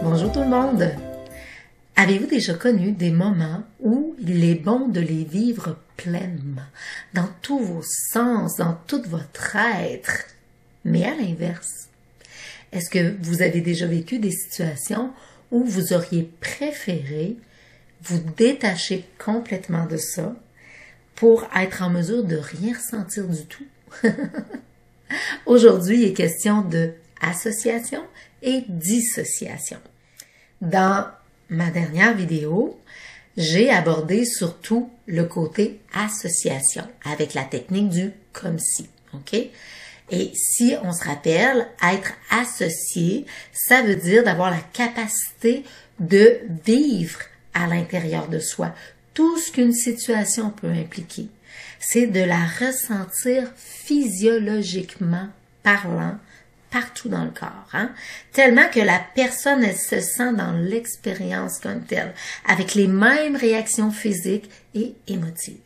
Bonjour tout le monde! Avez-vous déjà connu des moments où il est bon de les vivre pleinement, dans tous vos sens, dans tout votre être, mais à l'inverse? Est-ce que vous avez déjà vécu des situations où vous auriez préféré vous détacher complètement de ça pour être en mesure de rien ressentir du tout? Aujourd'hui, il est question de association et dissociation. Dans ma dernière vidéo, j'ai abordé surtout le côté association avec la technique du comme si, ok? Et si on se rappelle, être associé, ça veut dire d'avoir la capacité de vivre à l'intérieur de soi tout ce qu'une situation peut impliquer. C'est de la ressentir physiologiquement parlant partout dans le corps, hein? Tellement que la personne, elle se sent dans l'expérience comme telle, avec les mêmes réactions physiques et émotives.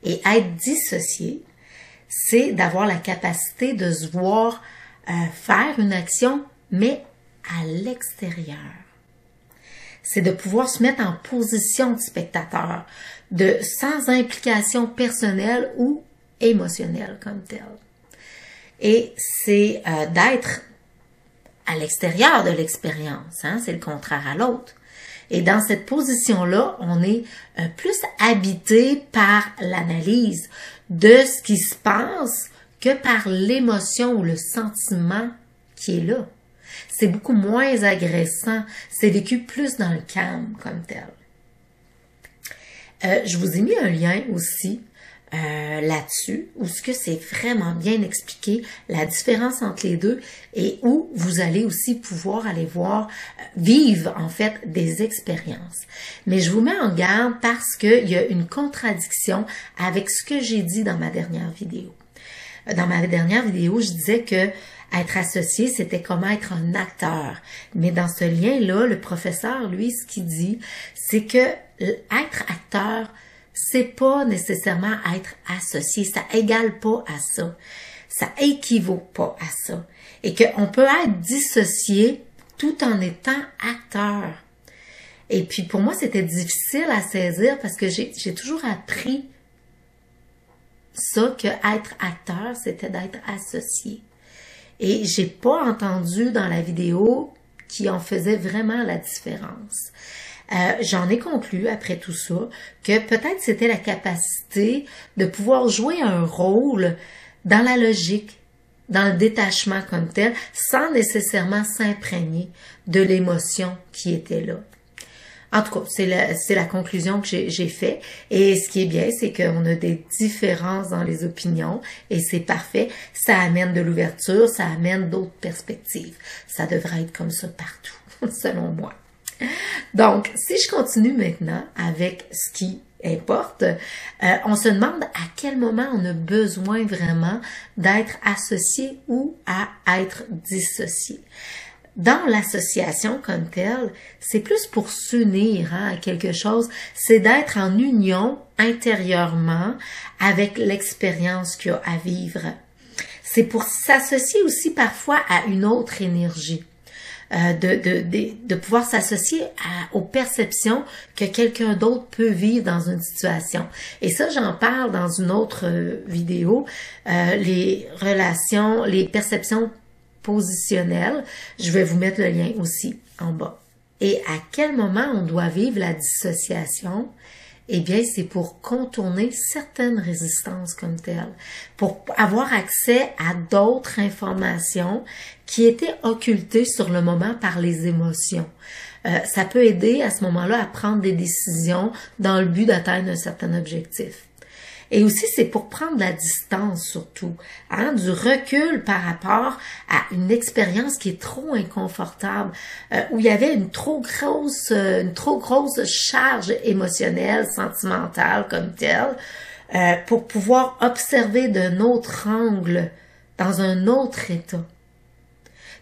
Et être dissocié, c'est d'avoir la capacité de se voir faire une action, mais à l'extérieur. C'est de pouvoir se mettre en position de spectateur, sans implication personnelle ou émotionnelle comme telle. Et c'est d'être à l'extérieur de l'expérience, hein? C'est le contraire à l'autre. Et dans cette position-là, on est plus habité par l'analyse de ce qui se passe que par l'émotion ou le sentiment qui est là. C'est beaucoup moins agressant, c'est vécu plus dans le calme comme tel. Je vous ai mis un lien aussi là-dessus, où ce que c'est vraiment bien expliqué, la différence entre les deux, et où vous allez aussi pouvoir aller voir, vivre en fait des expériences. Mais je vous mets en garde parce qu'il y a une contradiction avec ce que j'ai dit dans ma dernière vidéo. Dans ma dernière vidéo, je disais que être associé, c'était comme être un acteur. Mais dans ce lien-là, le professeur, lui, ce qu'il dit, c'est que être acteur, c'est pas nécessairement être associé, ça égale pas à ça, ça équivaut pas à ça, et qu'on peut être dissocié tout en étant acteur. Et puis pour moi, c'était difficile à saisir parce que j'ai toujours appris ça, que être acteur, c'était d'être associé. Et j'ai pas entendu dans la vidéo qui en faisait vraiment la différence. J'en ai conclu après tout ça que peut-être c'était la capacité de pouvoir jouer un rôle dans la logique, dans le détachement comme tel, sans nécessairement s'imprégner de l'émotion qui était là. En tout cas, c'est la conclusion que j'ai faite. Et ce qui est bien, c'est qu'on a des différences dans les opinions et c'est parfait. Ça amène de l'ouverture, ça amène d'autres perspectives. Ça devrait être comme ça partout, selon moi. Donc, si je continue maintenant avec ce qui importe, on se demande à quel moment on a besoin vraiment d'être associé ou à être dissocié. Dans l'association comme telle, c'est plus pour s'unir à quelque chose, c'est d'être en union intérieurement avec l'expérience qu'il y a à vivre. C'est pour s'associer aussi parfois à une autre énergie. De pouvoir s'associer aux perceptions que quelqu'un d'autre peut vivre dans une situation. Et ça, j'en parle dans une autre vidéo, les relations, les perceptions positionnelles. Je vais vous mettre le lien aussi en bas. Et à quel moment on doit vivre la dissociation? Eh bien, c'est pour contourner certaines résistances comme telles, pour avoir accès à d'autres informations qui étaient occultées sur le moment par les émotions. Ça peut aider à ce moment-là à prendre des décisions dans le but d'atteindre un certain objectif. Et aussi, c'est pour prendre la distance surtout, hein, du recul par rapport à une expérience qui est trop inconfortable, où il y avait une trop grosse charge émotionnelle, sentimentale comme telle, pour pouvoir observer d'un autre angle, dans un autre état.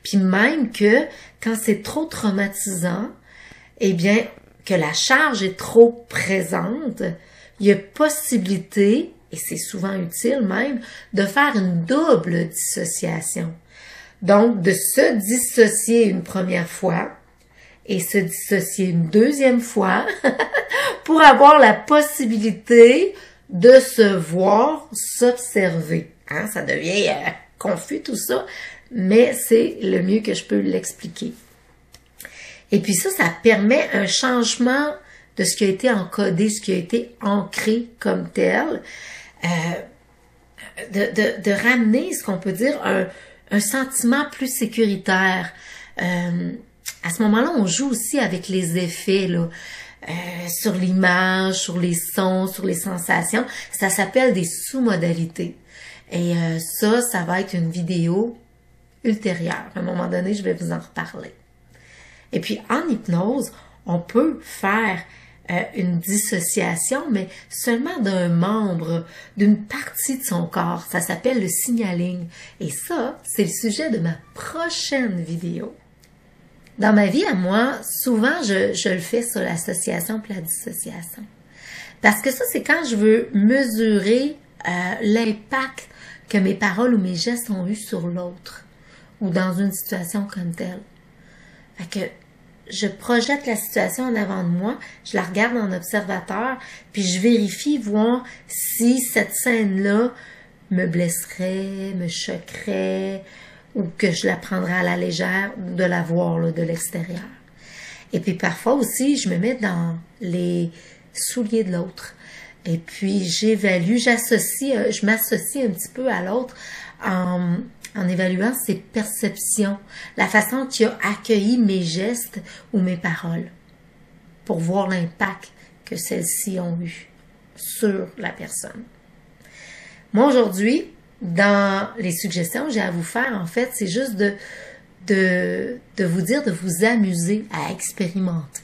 Puis même que quand c'est trop traumatisant, eh bien, que la charge est trop présente, il y a possibilité et c'est souvent utile même, de faire une double dissociation. Donc, de se dissocier une première fois et se dissocier une deuxième fois pour avoir la possibilité de se voir, s'observer. Hein, ça devient confus tout ça, mais c'est le mieux que je peux l'expliquer. Et puis ça permet un changement de ce qui a été encodé, ce qui a été ancré comme tel, de ramener, ce qu'on peut dire, un sentiment plus sécuritaire. À ce moment-là, on joue aussi avec les effets, là, sur l'image, sur les sons, sur les sensations. Ça s'appelle des sous-modalités. Et ça va être une vidéo ultérieure. À un moment donné, je vais vous en reparler. Et puis, en hypnose, on peut faire une dissociation, mais seulement d'un membre, d'une partie de son corps. Ça s'appelle le signaling. Et ça, c'est le sujet de ma prochaine vidéo. Dans ma vie à moi, souvent, je le fais sur l'association puis la dissociation. Parce que ça, c'est quand je veux mesurer l'impact que mes paroles ou mes gestes ont eu sur l'autre ou dans une situation comme telle. Fait que je projette la situation en avant de moi, je la regarde en observateur, puis je vérifie, voir si cette scène-là me blesserait, me choquerait, ou que je la prendrais à la légère de la voir là, de l'extérieur. Et puis parfois aussi, je me mets dans les souliers de l'autre. Et puis j'évalue, je m'associe un petit peu à l'autre en évaluant ses perceptions, la façon qu'il a accueilli mes gestes ou mes paroles, pour voir l'impact que celles-ci ont eu sur la personne. Moi, aujourd'hui, dans les suggestions que j'ai à vous faire, en fait, c'est juste de vous dire de vous amuser à expérimenter.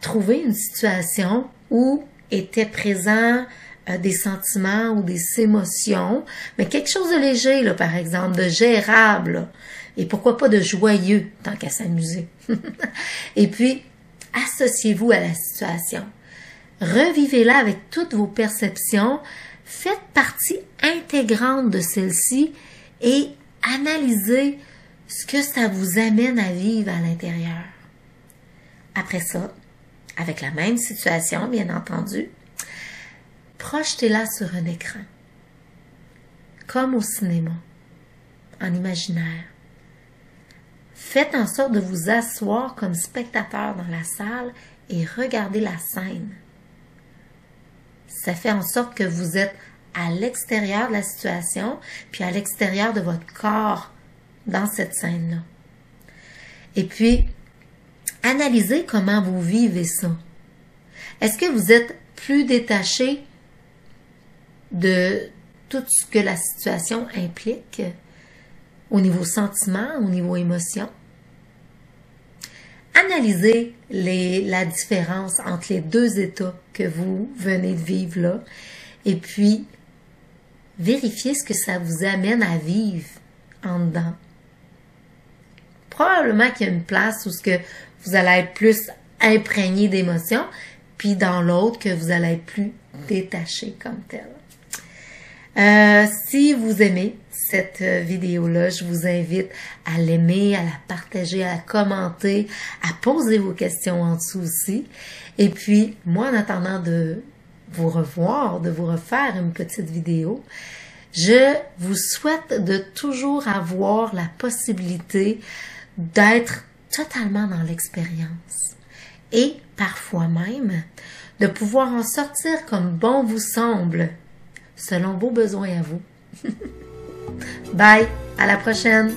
Trouver une situation où étaient présents des sentiments ou des émotions, mais quelque chose de léger, là, par exemple, de gérable, là, et pourquoi pas de joyeux, tant qu'à s'amuser. Et puis, associez-vous à la situation. Revivez-la avec toutes vos perceptions, faites partie intégrante de celle-ci et analysez ce que ça vous amène à vivre à l'intérieur. Après ça, avec la même situation, bien entendu, projetez-la sur un écran, comme au cinéma, en imaginaire. Faites en sorte de vous asseoir comme spectateur dans la salle et regardez la scène. Ça fait en sorte que vous êtes à l'extérieur de la situation, puis à l'extérieur de votre corps dans cette scène-là. Et puis, analysez comment vous vivez ça. Est-ce que vous êtes plus détaché de tout ce que la situation implique au niveau sentiment, au niveau émotion? Analysez la différence entre les deux états que vous venez de vivre là et puis vérifiez ce que ça vous amène à vivre en dedans. Probablement qu'il y a une place où ce que vous allez être plus imprégné d'émotions, puis dans l'autre que vous allez être plus détaché comme tel. Si vous aimez cette vidéo-là, je vous invite à l'aimer, à la partager, à la commenter, à poser vos questions en dessous aussi. Et puis, moi, en attendant de vous revoir, de vous refaire une petite vidéo, je vous souhaite de toujours avoir la possibilité d'être totalement dans l'expérience et parfois même de pouvoir en sortir comme bon vous semble, selon vos besoins à vous. Bye, à la prochaine!